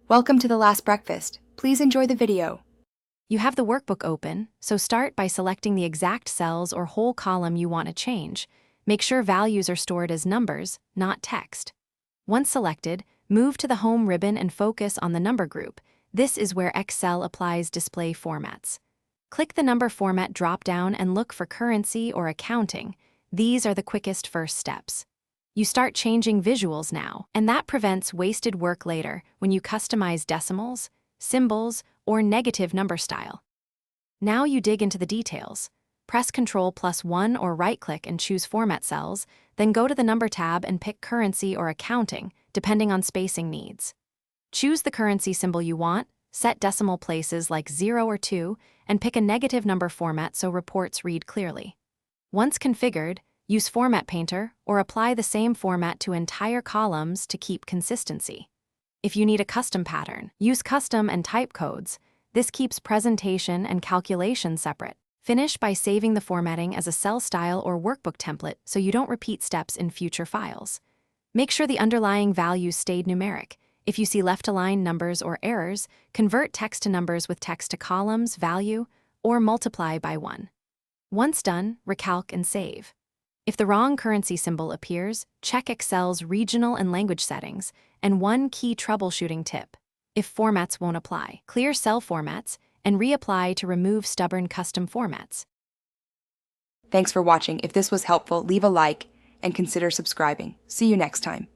Welcome to the last breakfast. Please enjoy the video. You have the workbook open, so start by selecting the exact cells or whole column you want to change. Make sure values are stored as numbers, not text. Once selected, move to the Home ribbon and focus on the number group. This is where Excel applies display formats. Click the number format drop-down and look for currency or accounting. These are the quickest first steps. You start changing visuals now, and that prevents wasted work later when you customize decimals, symbols, or negative number style. Now you dig into the details. Press Ctrl+1 or right-click and choose Format Cells, then go to the Number tab and pick Currency or Accounting, depending on spacing needs. Choose the currency symbol you want, set decimal places like 0 or 2, and pick a negative number format so reports read clearly. Once configured, use Format Painter or apply the same format to entire columns to keep consistency. If you need a custom pattern, use custom and type codes. This keeps presentation and calculation separate. Finish by saving the formatting as a cell style or workbook template so you don't repeat steps in future files. Make sure the underlying values stayed numeric. If you see left-aligned numbers or errors, convert text to numbers with text to columns, value, or multiply by 1. Once done, recalc and save. If the wrong currency symbol appears, check Excel's regional and language settings. And one key troubleshooting tip: if formats won't apply, clear cell formats and reapply to remove stubborn custom formats. Thanks for watching. If this was helpful, leave a like and consider subscribing. See you next time.